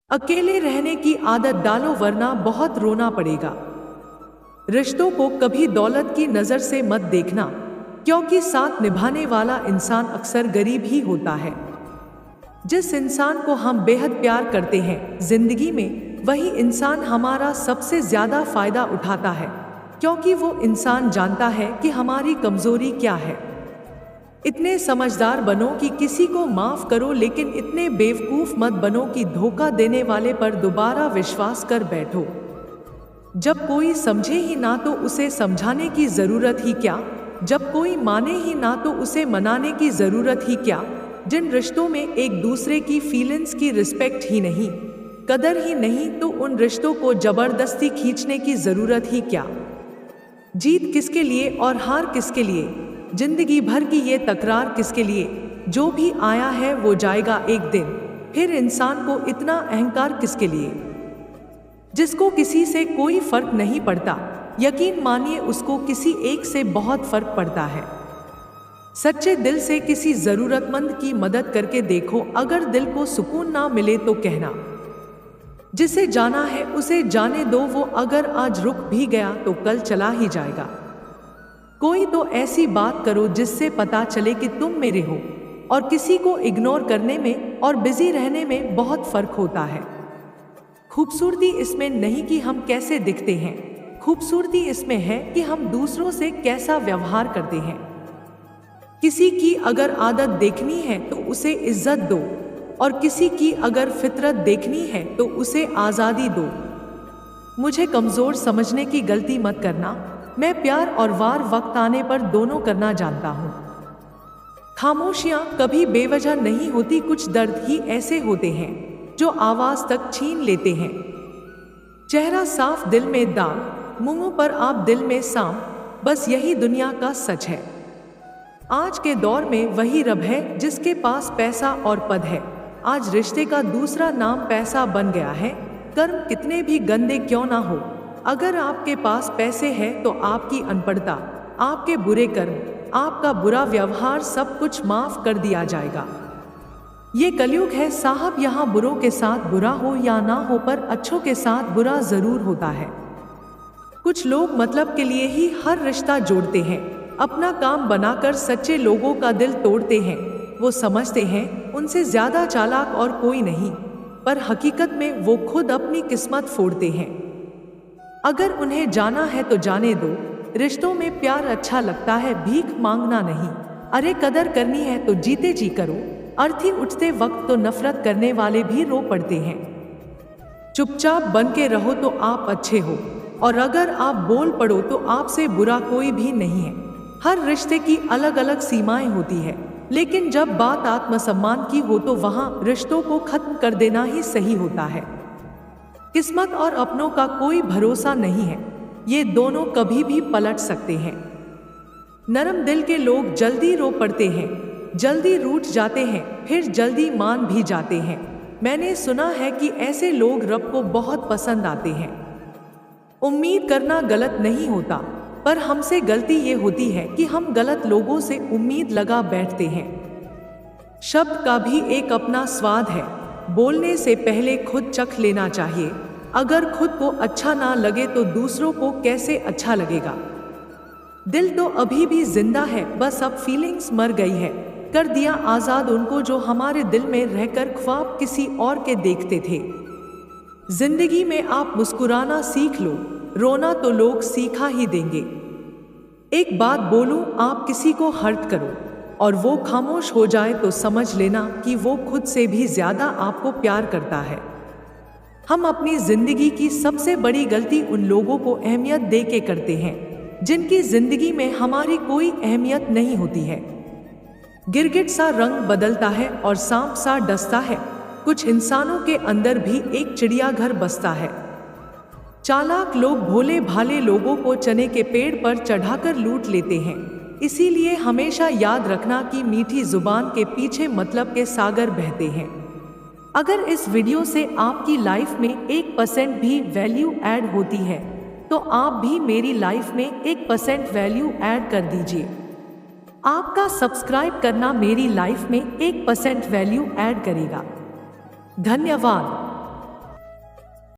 अकेले रहने की आदत डालो वरना बहुत रोना पड़ेगा। रिश्तों को कभी दौलत की नज़र से मत देखना, क्योंकि साथ निभाने वाला इंसान अक्सर गरीब ही होता है। जिस इंसान को हम बेहद प्यार करते हैं जिंदगी में, वही इंसान हमारा सबसे ज्यादा फायदा उठाता है, क्योंकि वो इंसान जानता है कि हमारी कमजोरी क्या है। इतने समझदार बनो कि किसी को माफ करो, लेकिन इतने बेवकूफ मत बनो कि धोखा देने वाले पर दोबारा विश्वास कर बैठो। जब कोई समझे ही ना तो उसे समझाने की जरूरत ही क्या, जब कोई माने ही ना तो उसे मनाने की जरूरत ही क्या। जिन रिश्तों में एक दूसरे की फीलिंग्स की रिस्पेक्ट ही नहीं, कदर ही नहीं, तो उन रिश्तों को जबरदस्ती खींचने की जरूरत ही क्या। जीत किसके लिए और हार किसके लिए, जिंदगी भर की ये तकरार किसके लिए। जो भी आया है वो जाएगा एक दिन, फिर इंसान को इतना अहंकार किसके लिए। जिसको किसी से कोई फर्क नहीं पड़ता, यकीन मानिए उसको किसी एक से बहुत फर्क पड़ता है। सच्चे दिल से किसी जरूरतमंद की मदद करके देखो, अगर दिल को सुकून ना मिले तो कहना। जिसे जाना है उसे जाने दो, वो अगर आज रुक भी गया तो कल चला ही जाएगा। कोई तो ऐसी बात करो जिससे पता चले कि तुम मेरे हो। और किसी को इग्नोर करने में और बिजी रहने में बहुत फर्क होता है। खूबसूरती इसमें नहीं कि हम कैसे दिखते हैं, खूबसूरती इसमें है कि हम दूसरों से कैसा व्यवहार करते हैं। किसी की अगर आदत देखनी है तो उसे इज्जत दो, और किसी की अगर फितरत देखनी है तो उसे आज़ादी दो। मुझे कमज़ोर समझने की गलती मत करना, मैं प्यार और वार वक्त आने पर दोनों करना जानता हूँ। खामोशियाँ कभी बेवजह नहीं होती, कुछ दर्द ही ऐसे होते हैं जो आवाज़ तक छीन लेते हैं। चेहरा साफ दिल में दाग, मुंह पर आप दिल में साम, बस यही दुनिया का सच है। आज के दौर में वही रब है जिसके पास पैसा और पद है। आज रिश्ते का दूसरा नाम पैसा बन गया है। कर्म कितने भी गंदे क्यों ना हो, अगर आपके पास पैसे है तो आपकी अनपढ़ता, आपके बुरे कर्म, आपका बुरा व्यवहार सब कुछ माफ कर दिया जाएगा। ये कलयुग है साहब, यहाँ बुरों के साथ बुरा हो या ना हो, पर अच्छों के साथ बुरा जरूर होता है। कुछ लोग मतलब के लिए ही हर रिश्ता जोड़ते हैं, अपना काम बनाकर सच्चे लोगों का दिल तोड़ते हैं। वो समझते हैं उनसे ज्यादा चालाक और कोई नहीं, पर हकीकत में वो खुद अपनी किस्मत फोड़ते हैं। अगर उन्हें जाना है तो जाने दो। रिश्तों में प्यार अच्छा लगता है, भीख मांगना नहीं। अरे कदर करनी है तो जीते जी करो। अर्थी उठते वक्त तो नफरत करने वाले भी रो पड़ते हैं। चुपचाप बन के रहो तो आप अच्छे हो, और अगर आप बोल पड़ो तो आपसे बुरा कोई भी नहीं है। हर रिश्ते की अलग अलग सीमाएं होती है, लेकिन जब बात आत्मसम्मान की हो तो वहां रिश्तों को खत्म कर देना ही सही होता है। किस्मत और अपनों का कोई भरोसा नहीं है, ये दोनों कभी भी पलट सकते हैं। नरम दिल के लोग जल्दी रो पड़ते हैं, जल्दी रूठ जाते हैं, फिर जल्दी मान भी जाते हैं। मैंने सुना है कि ऐसे लोग रब को बहुत पसंद आते हैं। उम्मीद करना गलत नहीं होता, पर हमसे गलती ये होती है कि हम गलत लोगों से उम्मीद लगा बैठते हैं। शब्द का भी एक अपना स्वाद है, बोलने से पहले खुद चख लेना चाहिए। अगर खुद को अच्छा ना लगे तो दूसरों को कैसे अच्छा लगेगा। दिल तो अभी भी जिंदा है, बस अब फीलिंग्स मर गई है। कर दिया आजाद उनको जो हमारे दिल में रहकर ख्वाब किसी और के देखते थे। जिंदगी में आप मुस्कुराना सीख लो, रोना तो लोग सीखा ही देंगे। एक बात बोलूं, आप किसी को हर्ट करो और वो खामोश हो जाए तो समझ लेना कि वो खुद से भी ज्यादा आपको प्यार करता है। हम अपनी जिंदगी की सबसे बड़ी गलती उन लोगों को अहमियत दे के करते हैं जिनकी जिंदगी में हमारी कोई अहमियत नहीं होती है। गिरगिट सा रंग बदलता है और सांप सा डसता है, कुछ इंसानों के अंदर भी एक चिड़ियाघर बसता है। चालाक लोग भोले भाले लोगों को चने के पेड़ पर चढ़ाकर लूट लेते हैं। इसीलिए हमेशा याद रखना कि मीठी जुबान के पीछे मतलब के सागर बहते हैं। अगर इस वीडियो से आपकी लाइफ में 1% भी वैल्यू ऐड होती है तो आप भी मेरी लाइफ में 1% वैल्यू ऐड कर दीजिए। आपका सब्सक्राइब करना मेरी लाइफ में 1% वैल्यू ऐड करेगा। धन्यवाद।